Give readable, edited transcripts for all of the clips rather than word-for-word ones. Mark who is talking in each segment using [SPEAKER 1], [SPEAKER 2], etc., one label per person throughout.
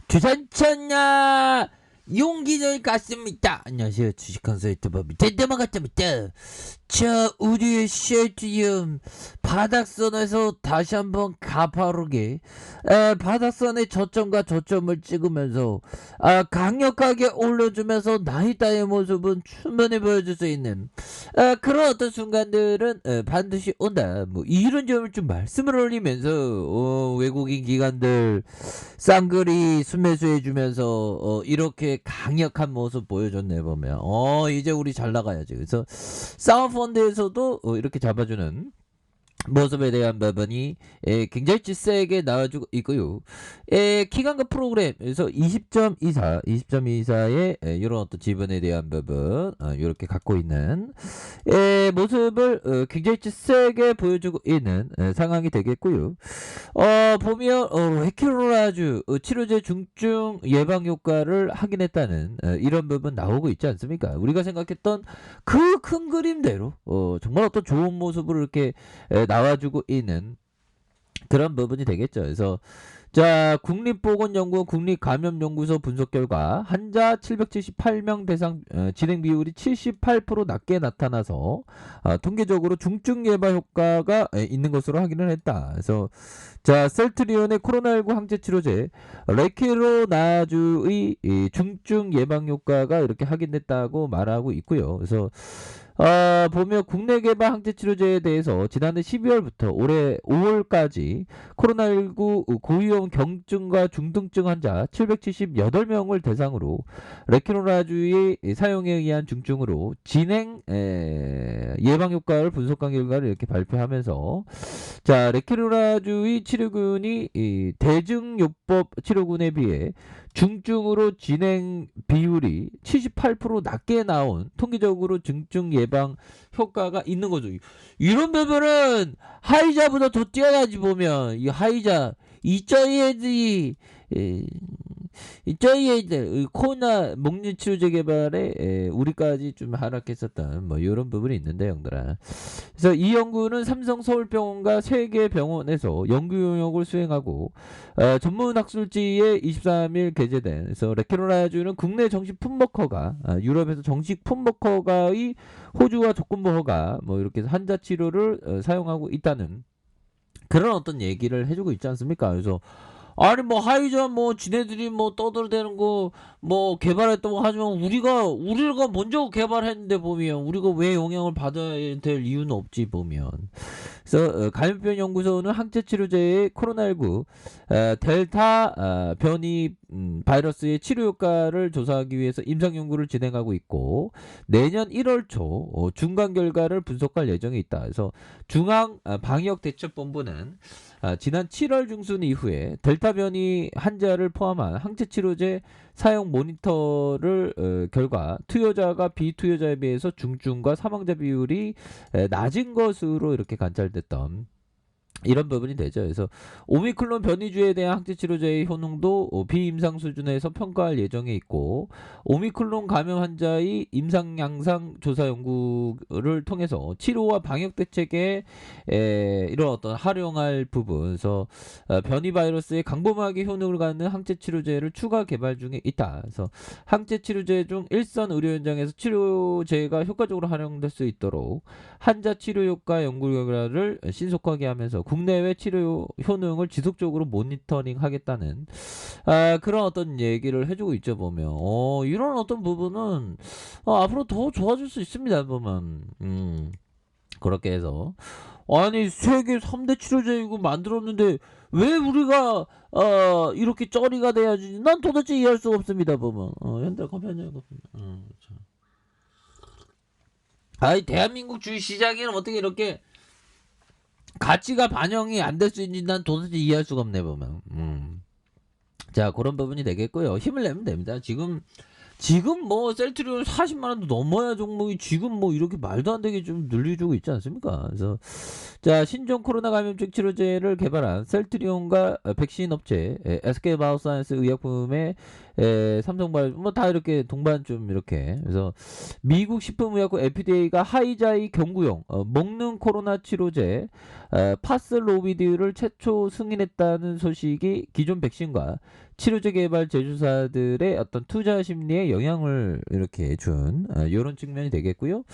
[SPEAKER 1] 주산천야 용기를 갖습니다. 안녕하세요. 주식 컨설트 법이 된데만 같답니다. 자, 우리의 쉘트리움 바닥선에서 다시 한번 가파르게 바닥선의 저점과 저점을 찍으면서 강력하게 올려주면서 나이다의 모습은 충분히 보여줄 수 있는 그런 어떤 순간들은 반드시 온다. 뭐 이런 점을 좀 말씀을 올리면서 외국인 기관들 쌍거리 순매수해주면서 이렇게 강력한 모습 보여줬네 보면 이제 우리 잘 나가야지. 그래서 사우펀드에서도 이렇게 잡아주는 모습에 대한 부분이 굉장히 세게 나와주고 있고요. 기관과 프로그램에서 20.24의 이런 어떤 지분에 대한 부분 이렇게 갖고 있는 모습을 굉장히 세게 보여주고 있는 상황이 되겠고요. 보면 헤키로라주 치료제 중증 예방 효과를 확인했다는 이런 부분 나오고 있지 않습니까? 우리가 생각했던 그 큰 그림대로 정말 어떤 좋은 모습을 이렇게 나와주고 있는 그런 부분이 되겠죠. 그래서 자, 국립보건연구원 국립감염연구소 분석 결과 환자 778명 대상 진행 비율이 78% 낮게 나타나서 통계적으로 중증 예방 효과가 있는 것으로 확인을 했다. 그래서 자, 셀트리온의 코로나19 항체 치료제 레케로나주의 중증 예방 효과가 이렇게 확인됐다고 말하고 있고요. 그래서 보면 국내 개발 항체 치료제에 대해서 지난해 12월부터 올해 5월까지 코로나19 고위험 경증과 중등증 환자 778명을 대상으로 레키노라주의 사용에 의한 중증으로 진행 예방 효과를 분석한 결과를 이렇게 발표하면서 자, 레키노라주의 치료군이 대증요법 치료군에 비해 중증으로 진행 비율이 78% 낮게 나온 통계적으로 중증 예방 효과가 있는 거죠. 이런 부분은 하이자보다 더 뛰어나지. 보면 이 하이자 이저희애들이 저희애들 코로나 목련 치료제 개발에 우리까지 좀 활약했었던 뭐 이런 부분이 있는데 형들아. 그래서 이 연구는 삼성 서울병원과 세 개 병원에서 연구 용역을 수행하고 전문 학술지에 23일 게재된. 그래서 레케로라주는 국내 정식 품목허가 유럽에서 정식 품목허가의 호주와 조건부 허가 뭐 이렇게 해서 환자 치료를 사용하고 있다는 그런 어떤 얘기를 해주고 있지 않습니까? 그래서 아니 뭐 하이자 뭐 지네들이 뭐 떠들대는 거 뭐 개발했다고 하지만 우리가 먼저 개발했는데 보면 우리가 왜 영향을 받아야 될 이유는 없지 보면. 그래서 감염병 연구소는 항체 치료제의 코로나19 델타 변이 바이러스의 치료 효과를 조사하기 위해서 임상 연구를 진행하고 있고 내년 1월 초 중간 결과를 분석할 예정에 있다. 그래서 중앙 방역 대처본부는 지난 7월 중순 이후에 델타 변이 환자를 포함한 항체 치료제 사용 모니터를 결과 투여자가 비투여자에 비해서 중증과 사망자 비율이 낮은 것으로 이렇게 관찰됐던 이런 부분이 되죠. 그래서 오미클론 변이주에 대한 항체 치료제의 효능도 비임상 수준에서 평가할 예정에 있고 오미클론 감염 환자의 임상 양상 조사 연구를 통해서 치료와 방역 대책에 이런 어떤 활용할 부분, 그래서 변이 바이러스의 강범하게 효능을 갖는 항체 치료제를 추가 개발 중에 있다. 그래서 항체 치료제 중 일선 의료 현장에서 치료제가 효과적으로 활용될 수 있도록 환자 치료 효과 연구 결과를 신속하게 하면서 국내외 치료 효능을 지속적으로 모니터링 하겠다는 그런 어떤 얘기를 해주고 있죠. 보면 이런 어떤 부분은 앞으로 더 좋아질 수 있습니다. 보면 그렇게 해서 아니 세계 3대 치료제 이거 만들었는데 왜 우리가 이렇게 쩌리가 돼야지 난 도대체 이해할 수가 없습니다. 보면 현대 컴퓨터 아이 대한민국 주식시장에는 어떻게 이렇게 가치가 반영이 안 될 수 있는지 난 도대체 이해할 수가 없네 보면. 자, 그런 부분이 되겠고요. 힘을 내면 됩니다. 지금 뭐 셀트리온 40만원도 넘어야 종목이 지금 뭐 이렇게 말도 안 되게 좀 늘려주고 있지 않습니까? 그래서 자, 신종 코로나 감염증 치료제를 개발한 셀트리온과 백신 업체 SK 바이오사이언스 의약품의 삼성바이오 뭐 다 이렇게 동반 좀 이렇게. 그래서 미국 식품의약국 FDA가 하이자의 경구용 먹는 코로나 치료제 파슬로비드를 최초 승인했다는 소식이 기존 백신과 치료제 개발 제조사들의 어떤 투자 심리에 영향을 이렇게 준 요런 측면이 되겠고요.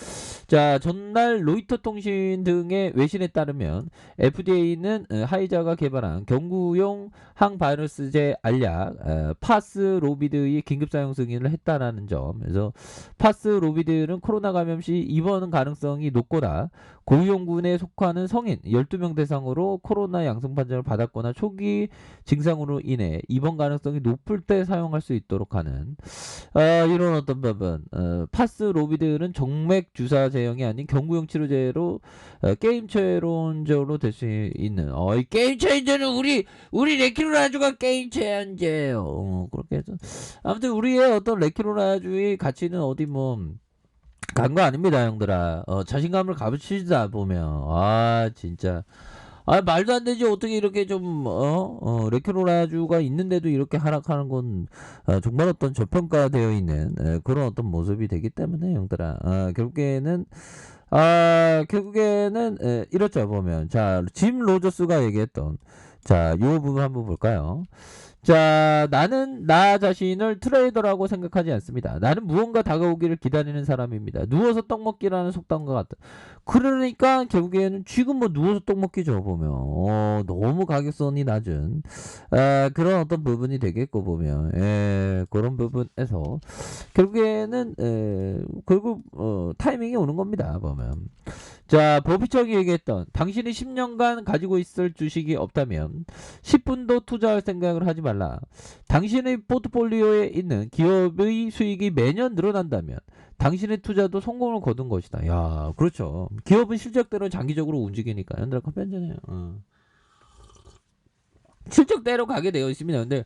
[SPEAKER 1] 자, 전날 로이터 통신 등의 외신에 따르면 FDA는 화이자가 개발한 경구용 항바이러스제 알약 파스로비드의 긴급 사용 승인을 했다라는 점. 그래서 파스로비드는 코로나 감염 시 입원 가능성이 높거나 고위험군에 속하는 성인 12명 대상으로 코로나 양성 판정을 받았거나 초기 증상으로 인해 입원 가능성이 높을 때 사용할 수 있도록 하는 이런 어떤 부분. 파스로비드는 정맥 주사 제형이 아닌 경구용 치료제로 게임 체론적으로 될 수 있는 이 게임 체인저는 우리 레키로라주가 게임 체인저예요. 그렇게 해서 아무튼 우리의 어떤 레키로라주의 가치는 어디 뭐 간 거 아닙니다, 형들아. 자신감을 가부치다 보면 진짜 말도 안 되지. 어떻게 이렇게 좀 레키로라주가 있는데도 이렇게 하락하는 건 정말 어떤 저평가되어 있는 그런 어떤 모습이 되기 때문에 형들아. 결국에는 이렇죠. 보면 짐 로저스가 얘기했던 요 부분 한번 볼까요? 자, 나는 나 자신을 트레이더라고 생각하지 않습니다. 나는 무언가 다가오기를 기다리는 사람입니다. 누워서 떡 먹기라는 속담과 같다. 그러니까 결국에는 지금 뭐 누워서 떡 먹기죠. 보면 너무 가격선이 낮은 그런 어떤 부분이 되겠고 보면 그런 부분에서 결국에는 결국 타이밍이 오는 겁니다. 보면 자, 버피척이 얘기했던 당신이 10년간 가지고 있을 주식이 없다면 10분도 투자할 생각을 하지 말라. 당신의 포트폴리오에 있는 기업의 수익이 매년 늘어난다면 당신의 투자도 성공을 거둔 것이다. 야, 그렇죠. 기업은 실적대로 장기적으로 움직이니까. 연달아 커피한잔해요. 실적대로 가게 되어 있습니다. 근데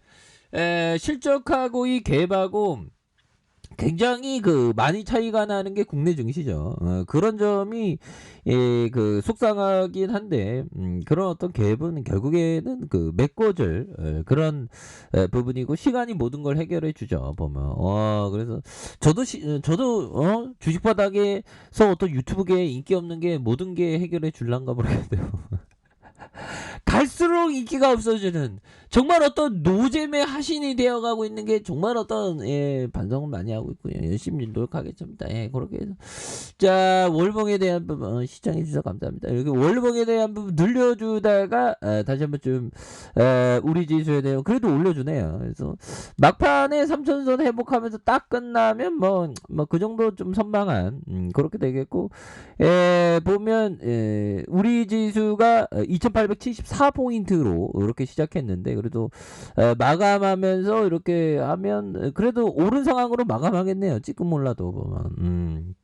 [SPEAKER 1] 실적하고 이 갭하고 굉장히 많이 차이가 나는 게 국내 증시죠. 그런 점이 속상하긴 한데 그런 어떤 갭은 결국에는 메꿔줄 그런 부분이고 시간이 모든 걸 해결해 주죠. 보면 그래서 저도 주식 바닥에서 어떤 유튜브계에 인기 없는 게 모든 게 해결해 줄란가 모르겠네요. 갈수록 인기가 없어지는 정말 어떤 노잼의 하신이 되어가고 있는 게 정말 어떤 반성을 많이 하고 있고요. 열심히 노력하겠습니다. 그렇게 해서 자, 월봉에 대한 부분 시청해 주셔서 감사합니다. 이렇게 월봉에 대한 부분 늘려주다가 다시 한번 좀 우리 지수에 대한 그래도 올려주네요. 그래서 막판에 3천선 회복하면서 딱 끝나면 뭐 그 정도 좀 선방한 그렇게 되겠고 보면 우리 지수가 2874포인트로 이렇게 시작했는데 그래도 마감하면서 이렇게 하면 그래도 옳은 상황으로 마감하겠네요. 찌끔 몰라도 보면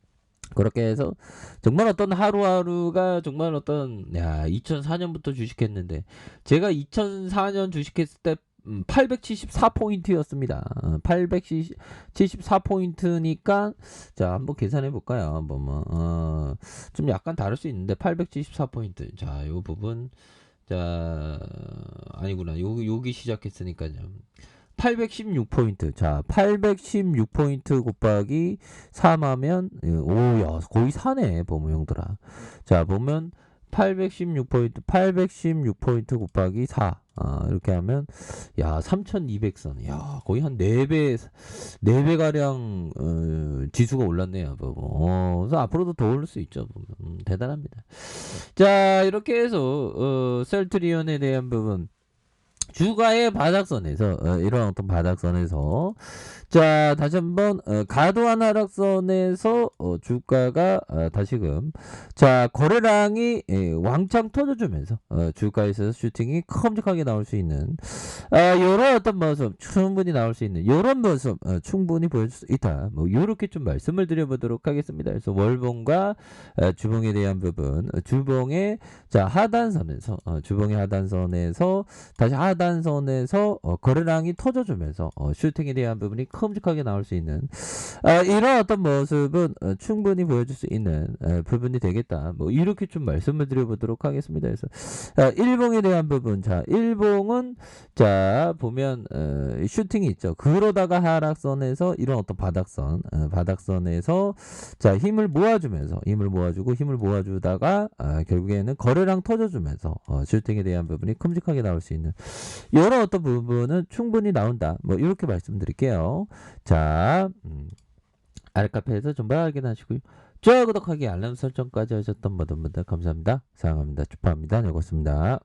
[SPEAKER 1] 그렇게 해서 정말 어떤 하루하루가 정말 어떤 2004년부터 주식했는데 제가 2004년 주식했을 때 874포인트였습니다. 874포인트니까 자, 한번 계산해 볼까요? 한번 좀 약간 다를 수 있는데 874포인트. 자, 요 부분 아니구나. 여기 시작했으니까요. 816포인트. 자, 816포인트 곱하기 3하면 오야, 거의 4네. 보면 형들아. 자, 보면 816포인트 곱하기 4 이렇게 하면 3200선 거의 한 4배 가량 지수가 올랐네요. 그래서 앞으로도 더 오를 수 있죠. 대단합니다. 자, 이렇게 해서 셀트리온에 대한 부분 주가의 바닥선에서 이런 어떤 바닥선에서 자, 다시 한번 과도한 하락선에서 주가가 다시금 자, 거래량이 왕창 터져주면서 주가에서 슈팅이 큼직하게 나올 수 있는 이런 어떤 모습 충분히 나올 수 있는 이런 모습 충분히 보여줄 수 있다. 뭐 이렇게 좀 말씀을 드려보도록 하겠습니다. 그래서 월봉과 주봉에 대한 부분 주봉의 하단선에서 주봉의 하단선에서 다시 하단선에서 거래량이 터져주면서 슈팅에 대한 부분이 큼직하게 나올 수 있는 이런 어떤 모습은 충분히 보여줄 수 있는 부분이 되겠다. 뭐 이렇게 좀 말씀을 드려보도록 하겠습니다. 그래서 일봉에 대한 부분 일봉은 보면 슈팅이 있죠. 그러다가 하락선에서 이런 어떤 바닥선에서 힘을 모아주면서 힘을 모아주다가 결국에는 거래량 터져주면서 슈팅에 대한 부분이 큼직하게 나올 수 있는 이런 어떤 부분은 충분히 나온다. 뭐 이렇게 말씀드릴게요. 자, 알카페에서 좀 더 확인하시고요. 좋아요, 구독하기, 알람 설정까지 하셨던 모든 분들 감사합니다. 사랑합니다. 축하합니다. 네, 고맙습니다.